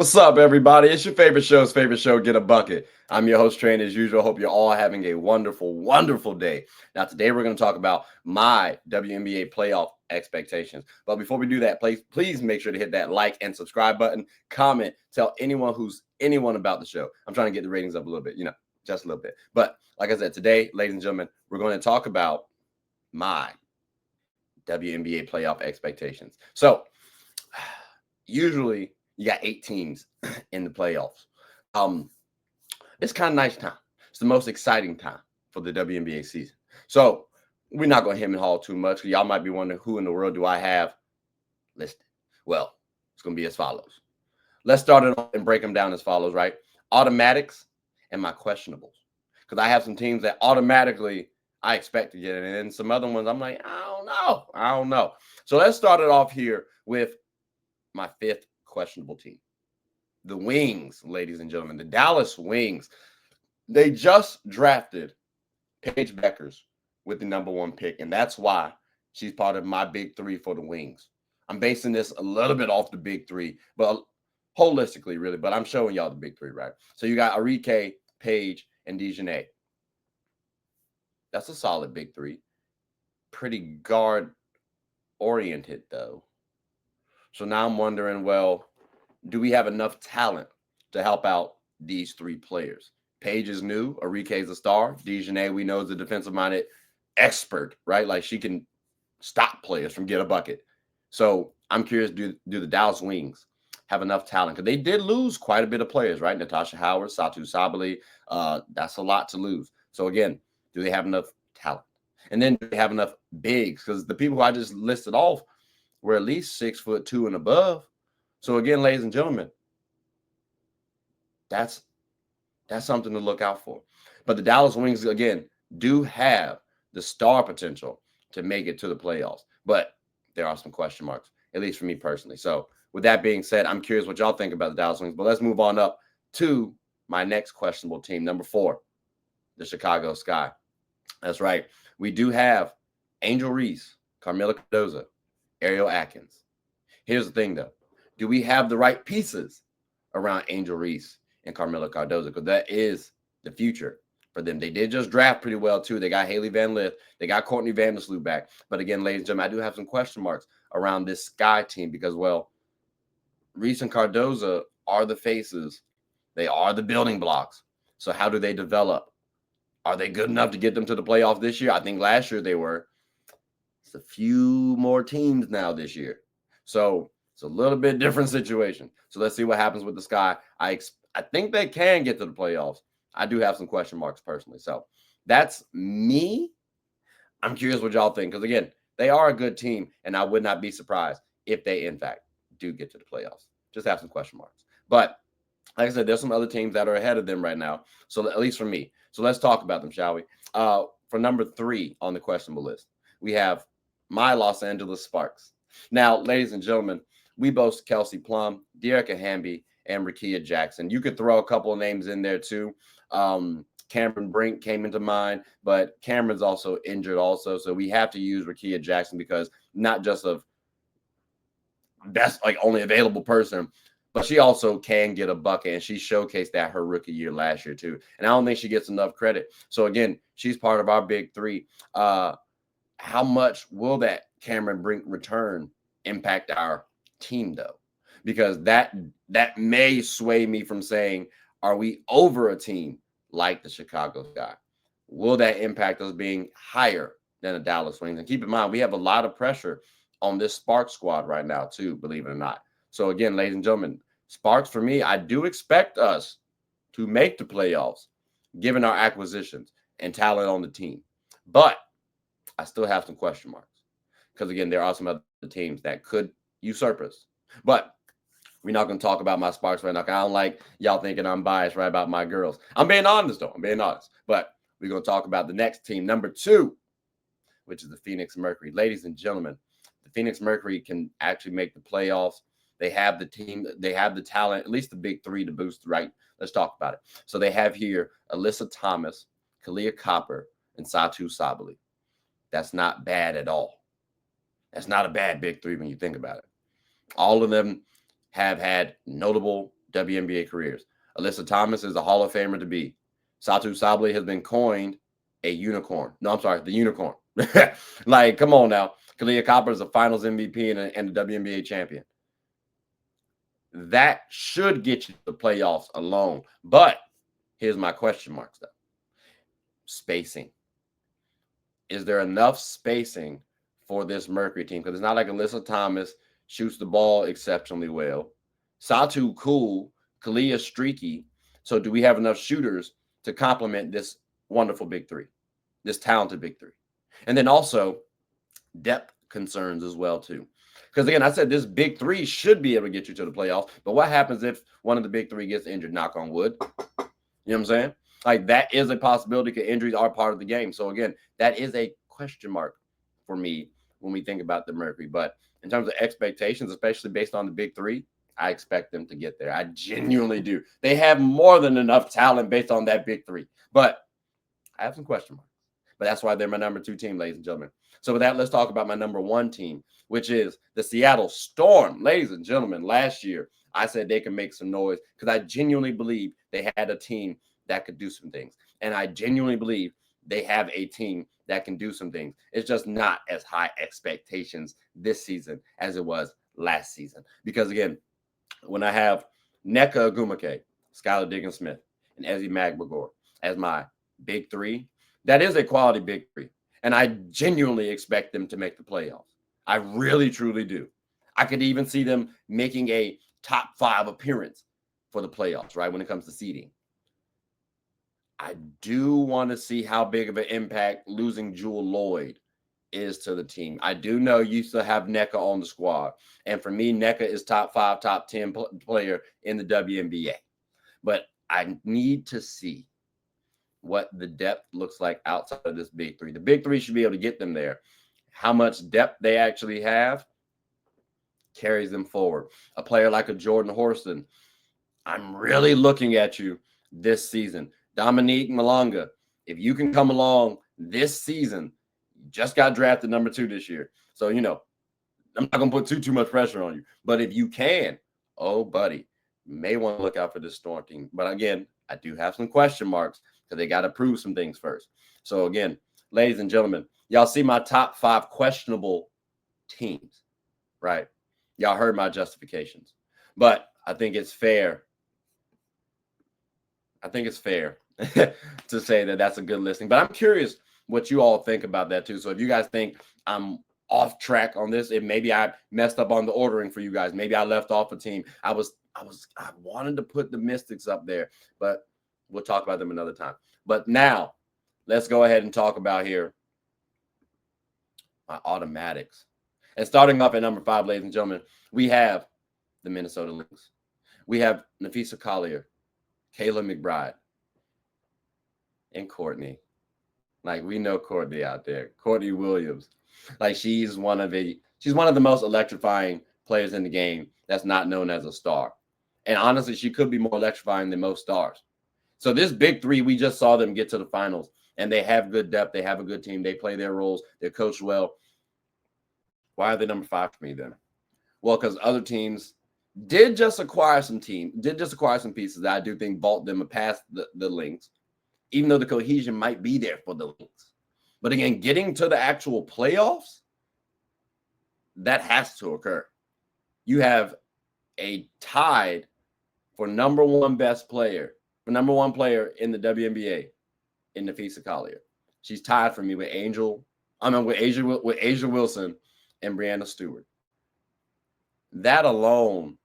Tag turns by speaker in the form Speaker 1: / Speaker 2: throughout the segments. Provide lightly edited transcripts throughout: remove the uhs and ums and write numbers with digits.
Speaker 1: What's up, everybody? It's your favorite show, Get a Bucket. I'm your host, Train, as usual. Hope you're all having a wonderful, wonderful day. Now, today we're going to talk about my WNBA playoff expectations. But before we do that, please make sure to hit that like and subscribe button. Comment, tell anyone about the show. I'm trying to get the ratings up a little bit, just a little bit. But like I said, today, ladies and gentlemen, we're going to talk about my WNBA playoff expectations. So, usually you got 8 teams in the playoffs. It's kind of nice time. It's the most exciting time for the WNBA season. So we're not going to hem and haw too much. Y'all might be wondering, who in the world do I have listed? Well, it's going to be as follows. Let's start it off and break them down as follows, right? Automatics and my questionables. Because I have some teams that automatically I expect to get it, and then some other ones I'm like, I don't know. So let's start it off here with my 5th questionable team. The Wings, ladies and gentlemen, the Dallas Wings. They just drafted Paige Beckers with the #1 pick, and that's why she's part of my big 3 for the Wings. I'm basing this a little bit off the big 3, but holistically, really, but I'm showing y'all the big 3, right? So you got Arike, Paige, and Dejanay. That's a solid big 3. Pretty guard-oriented, though. So now I'm wondering, well, do we have enough talent to help out these 3 players? Paige is new. Arike is a star. Dejanay, we know, is a defensive-minded expert, right? Like, she can stop players from get a bucket. So I'm curious, do the Dallas Wings have enough talent? Because they did lose quite a bit of players, right? Natasha Howard, Satu Sabali. That's a lot to lose. So, again, do they have enough talent? And then do they have enough bigs? Because the people who I just listed off were at least 6'2" and above. So again, ladies and gentlemen, that's something to look out for. But the Dallas Wings, again, do have the star potential to make it to the playoffs. But there are some question marks, at least for me personally. So with that being said, I'm curious what y'all think about the Dallas Wings. But let's move on up to my next questionable team, number 4, the Chicago Sky. That's right. We do have Angel Reese, Carmela Cardozo, Ariel Atkins. Here's the thing, though. Do we have the right pieces around Angel Reese and Carmela Cardozo? Because that is the future for them. They did just draft pretty well, too. They got Haley Van Lith. They got Courtney Vandersloot back. But again, ladies and gentlemen, I do have some question marks around this Sky team because, well, Reese and Cardozo are the faces. They are the building blocks. So how do they develop? Are they good enough to get them to the playoffs this year? I think last year they were. It's a few more teams now this year. So it's a little bit different situation. So let's see what happens with the Sky. I think they can get to the playoffs. I do have some question marks personally. So that's me. I'm curious what y'all think. Because, again, they are a good team, and I would not be surprised if they, in fact, do get to the playoffs. Just have some question marks. But like I said, there's some other teams that are ahead of them right now. So at least for me. So let's talk about them, shall we? For number 3 on the questionable list, we have my Los Angeles Sparks. Now, ladies and gentlemen, we boast Kelsey Plum, Dearica Hamby, and Rakia Jackson. You could throw a couple of names in there too. Cameron Brink came into mind, but Cameron's also injured also. So we have to use Rakia Jackson because not just of best, like only available person, but she also can get a bucket, and she showcased that her rookie year last year too. And I don't think she gets enough credit. So again, she's part of our big 3. How much will that Cameron Brink return impact our team, though? Because that may sway me from saying, are we over a team like the Chicago Sky? Will that impact us being higher than the Dallas Wings? And keep in mind, we have a lot of pressure on this Sparks squad right now, too, believe it or not. So again, ladies and gentlemen, Sparks, for me, I do expect us to make the playoffs, given our acquisitions and talent on the team. But I still have some question marks because, again, there are some other teams that could usurp us. But we're not going to talk about my Sparks right now. I don't like y'all thinking I'm biased right about my girls. I'm being honest, though. I'm being honest. But we're going to talk about the next team, number 2, which is the Phoenix Mercury. Ladies and gentlemen, the Phoenix Mercury can actually make the playoffs. They have the team. They have the talent, at least the big 3 to boost, right? Let's talk about it. So they have here Alyssa Thomas, Kalia Copper, and Satu Sabali. That's not bad at all. That's not a bad big 3 when you think about it. All of them have had notable WNBA careers. Alyssa Thomas is a Hall of Famer to be. Satu Sabli has been coined a unicorn. No, I'm sorry, the unicorn. Like, come on now. Kalia Copper is a finals MVP and a WNBA champion. That should get you to the playoffs alone. But here's my question marks, though. Spacing. Is there enough spacing for this Mercury team? Because it's not like Alyssa Thomas shoots the ball exceptionally well. Satu cool, Kalia streaky. So do we have enough shooters to complement this wonderful big three, this talented big three? And then also depth concerns as well too. Because again, I said this big three should be able to get you to the playoffs. But what happens if one of the big three gets injured? Knock on wood. You know what I'm saying? Like, that is a possibility because injuries are part of the game. So again, that is a question mark for me when we think about the Mercury. But in terms of expectations, especially based on the big three, I expect them to get there. I genuinely do. They have more than enough talent based on that big three. But I have some question marks. But that's why they're my number 2 team, ladies and gentlemen. So with that, let's talk about my number 1 team, which is the Seattle Storm. Ladies and gentlemen, last year, I said they could make some noise because I genuinely believe they had a team that could do some things. And I genuinely believe they have a team that can do some things. It's just not as high expectations this season as it was last season. Because again, when I have Nneka Ogwumike, Skylar Diggins-Smith, and Ezzy Magbagor as my big three, that is a quality big three. And I genuinely expect them to make the playoffs. I really, truly do. I could even see them making a top 5 appearance for the playoffs, right, when it comes to seeding. I do want to see how big of an impact losing Jewel Lloyd is to the team. I do know you still have Nneka on the squad. And for me, Nneka is top 5, top 10 player in the WNBA. But I need to see what the depth looks like outside of this big three. The big three should be able to get them there. How much depth they actually have carries them forward. A player like a Jordan Horston, I'm really looking at you this season. Dominique Malonga, if you can come along this season, just got drafted number 2 this year. So, you know, I'm not going to put too much pressure on you. But if you can, oh, buddy, you may want to look out for this Storm team. But again, I do have some question marks because they got to prove some things first. So again, ladies and gentlemen, y'all see my top 5 questionable teams, right? Y'all heard my justifications. But I think it's fair. I think it's fair to say that that's a good listing. But I'm curious what you all think about that too. So if you guys think I'm off track on this, and maybe I messed up on the ordering for you guys. Maybe I left off a team. I wanted to put the Mystics up there, but we'll talk about them another time. But now let's go ahead and talk about here my automatics. And starting off at number 5, ladies and gentlemen, we have the Minnesota Lynx. We have Napheesa Collier, Kayla McBride, and Courtney. Like, we know Courtney out there. Courtney Williams. Like, she's one of the most electrifying players in the game that's not known as a star. And honestly, she could be more electrifying than most stars. So this big three, we just saw them get to the finals, and they have good depth. They have a good team. They play their roles. They're coached well. Why are they number 5 for me then? Well, because other teams did just acquire some pieces that I do think vault them past the Lynx, even though the cohesion might be there for the Lynx. But again, getting to the actual playoffs, that has to occur. You have a tied for number 1 player in the WNBA in Napheesa Collier. She's tied for me with Asia Wilson and Breanna Stewart. That alone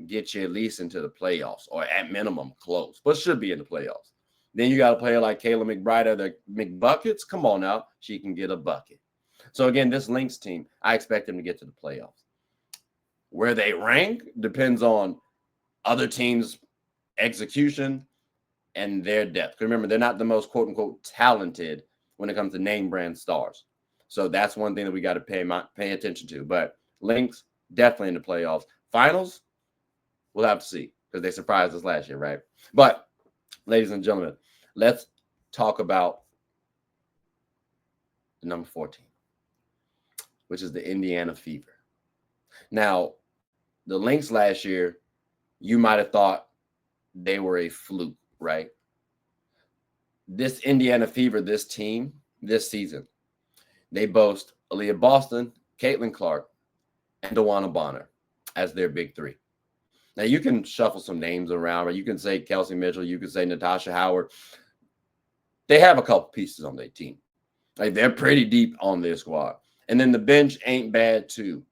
Speaker 1: gets you at least into the playoffs, or at minimum close, but should be in the playoffs. Then you got a player like Kayla McBride or the McBuckets. Come on now. She can get a bucket. So again, this Lynx team, I expect them to get to the playoffs. Where they rank depends on other teams' execution and their depth. Because remember, they're not the most quote-unquote talented when it comes to name brand stars. So that's one thing that we got to pay attention to. But Lynx, definitely in the playoffs. Finals, we'll have to see because they surprised us last year, right? But, ladies and gentlemen, let's talk about the number 14, which is the Indiana Fever. Now, the Lynx last year you might have thought they were a fluke, right? This Indiana Fever, this team, this season, they boast Aaliyah Boston, Caitlin Clark, and DeWanna Bonner as their big three. Now, you can shuffle some names around, or you can say Kelsey Mitchell, you can say Natasha Howard. They have a couple pieces on their team. Like, they're pretty deep on their squad. And then the bench ain't bad, too.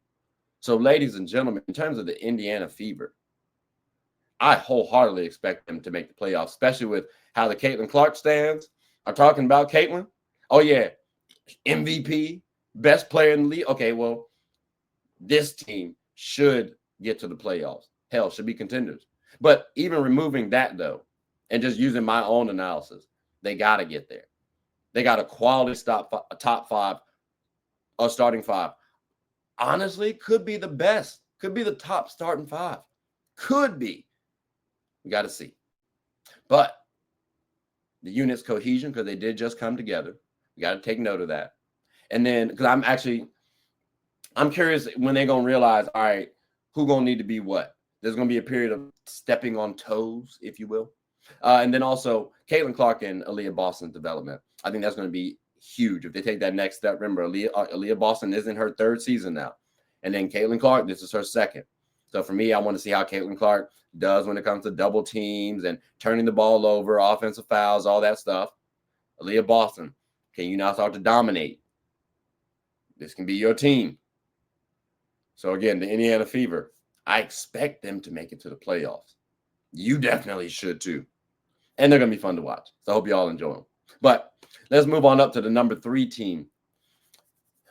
Speaker 1: So, ladies and gentlemen, in terms of the Indiana Fever, I wholeheartedly expect them to make the playoffs, especially with how the Caitlin Clark stands are talking about Caitlin. Oh, yeah, MVP, best player in the league. Okay, well, this team should get to the playoffs. Hell, should be contenders. But even removing that, though, and just using my own analysis, they got to get there. They got a quality top five, or starting five. Honestly, could be the best. Could be the top starting five. Could be. We got to see. But the unit's cohesion, because they did just come together. We got to take note of that. And then, because I'm curious when they're going to realize, all right, who going to need to be what? There's going to be a period of stepping on toes, if you will. And then also, Caitlin Clark and Aaliyah Boston's development. I think that's going to be huge if they take that next step. Remember, Aaliyah Boston is in her third season now. And then Caitlin Clark, this is her second. So for me, I want to see how Caitlin Clark does when it comes to double teams and turning the ball over, offensive fouls, all that stuff. Aaliyah Boston, can you now start to dominate? This can be your team. So again, the Indiana Fever, I expect them to make it to the playoffs. You definitely should too. And they're going to be fun to watch. So I hope you all enjoy them. But let's move on up to the number 3 team.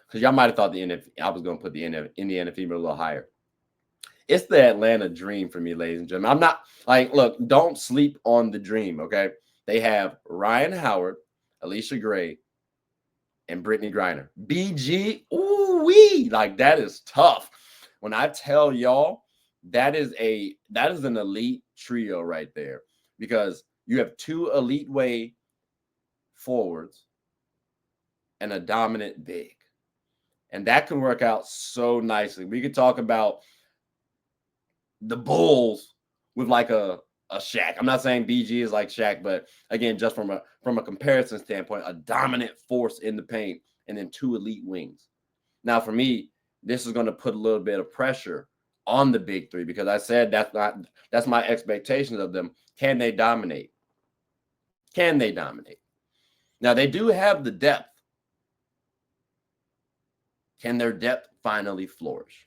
Speaker 1: Because y'all might have thought I was going to put the Indiana Fever a little higher. It's the Atlanta Dream for me, ladies and gentlemen. I'm not look, don't sleep on the Dream, okay? They have Ryan Howard, Alicia Gray, and Brittany Griner. BG, ooh-wee, that is tough. When I tell y'all, that is an elite trio right there, because you have 2 elite way forwards and a dominant big. And that can work out so nicely. We could talk about the Bulls with a Shaq. I'm not saying BG is like Shaq, but again, just from a comparison standpoint, a dominant force in the paint, and then 2 elite wings. Now, for me, this is going to put a little bit of pressure on the big 3, because I said that's my expectations of them. Can they dominate? Can they dominate? Now, they do have the depth. Can their depth finally flourish?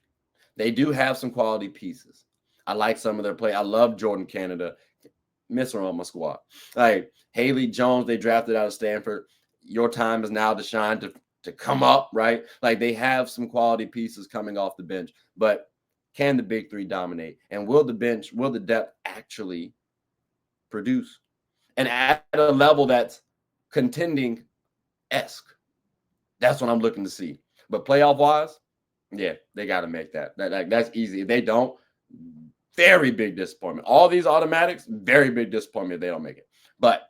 Speaker 1: They do have some quality pieces. I like some of their play. I love Jordan Canada. Miss her on my squad. Haley Jones, they drafted out of Stanford. Your time is now to shine, to come up, right? They have some quality pieces coming off the bench. But can the big 3 dominate? And will the depth actually produce? And at a level that's contending-esque. That's what I'm looking to see. But playoff-wise, yeah, they got to make that. That's easy. If they don't, very big disappointment. All these automatics, very big disappointment if they don't make it. But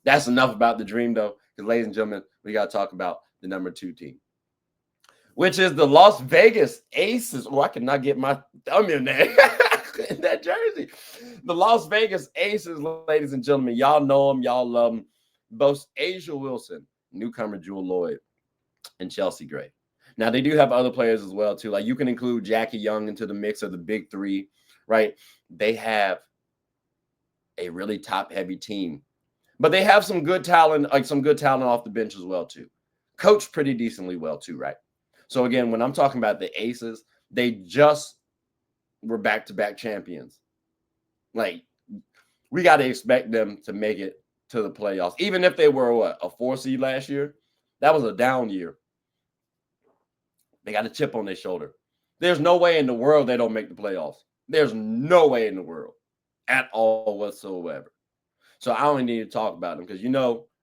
Speaker 1: that's enough about the Dream, though, because, ladies and gentlemen, we got to talk about the number 2 team, which is the Las Vegas Aces. Oh, I cannot get my thumb in there. In that jersey. The Las Vegas Aces, ladies and gentlemen, y'all know them, y'all love them. Both Asia Wilson, newcomer Jewel Lloyd, and Chelsea Gray. Now, they do have other players as well, too. You can include Jackie Young into the mix of the big 3, right? They have a really top-heavy team. But they have some good talent, off the bench as well, too. Coached pretty decently well, too, right? So, again, when I'm talking about the Aces, they just were back-to-back champions. We got to expect them to make it to the playoffs. Even if they were, a 4 seed last year, that was a down year. They got a chip on their shoulder. There's no way in the world they don't make the playoffs. There's no way in the world at all whatsoever. So I only need to talk about them because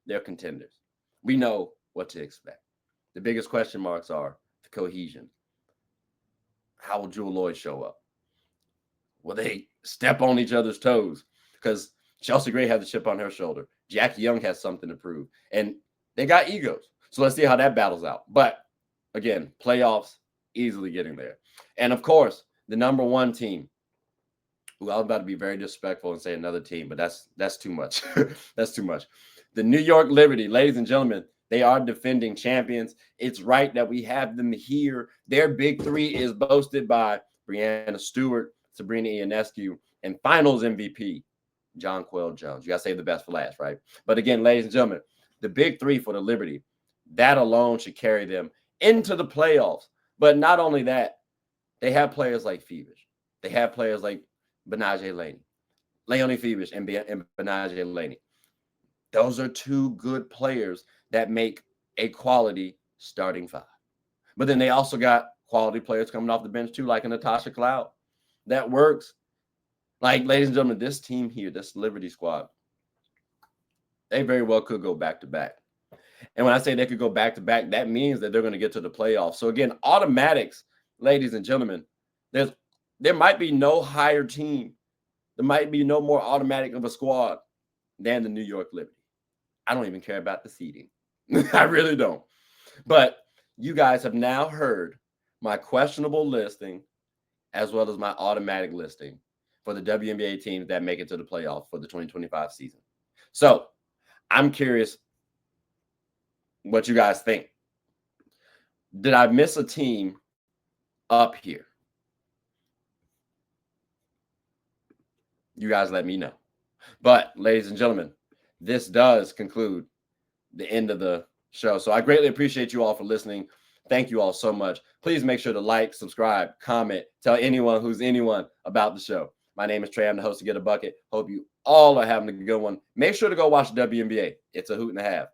Speaker 1: they're contenders. We know what to expect. The biggest question marks are the cohesion. How will Jewel Lloyd show up? Will they step on each other's toes? Because Chelsea Gray has a chip on her shoulder. Jackie Young has something to prove. And they got egos. So let's see how that battles out. But again, playoffs, easily getting there. And of course, the number 1 team, Ooh, I was about to be very disrespectful and say another team, but that's too much. That's too much. The New York Liberty, ladies and gentlemen, they are defending champions. It's right that we have them here. Their big three is boasted by Brianna Stewart, Sabrina Ionescu, and Finals MVP John Quell Jones. You got to save the best for last, right? But again, ladies and gentlemen, the big three for the Liberty, that alone should carry them into the playoffs. But not only that, they have players like Phoebus. They have players like Benaje Laney, Leonie Phoebus, and Benaje Laney. Those are two good players that make a quality starting five. But then they also got quality players coming off the bench too, like a Natasha Cloud. That works. Like, ladies and gentlemen, this team here, this Liberty squad, they very well could go back to back. And when I say they could go back to back, that means that they're going to get to the playoffs. So again, automatics, ladies and gentlemen, there might be no higher team. There might be no more automatic of a squad than the New York Liberty. I don't even care about the seeding. I really don't. But you guys have now heard my questionable listing as well as my automatic listing for the WNBA teams that make it to the playoffs for the 2025 season. So I'm curious what you guys think. Did I miss a team up here? You guys let me know. But ladies and gentlemen, this does conclude the end of the show. So I greatly appreciate you all for listening. Thank you all so much. Please make sure to like, subscribe, comment, tell anyone who's anyone about the show. My name is Trey. I'm the host of Get a Bucket. Hope you all are having a good one. Make sure to go watch WNBA. It's a hoot and a half.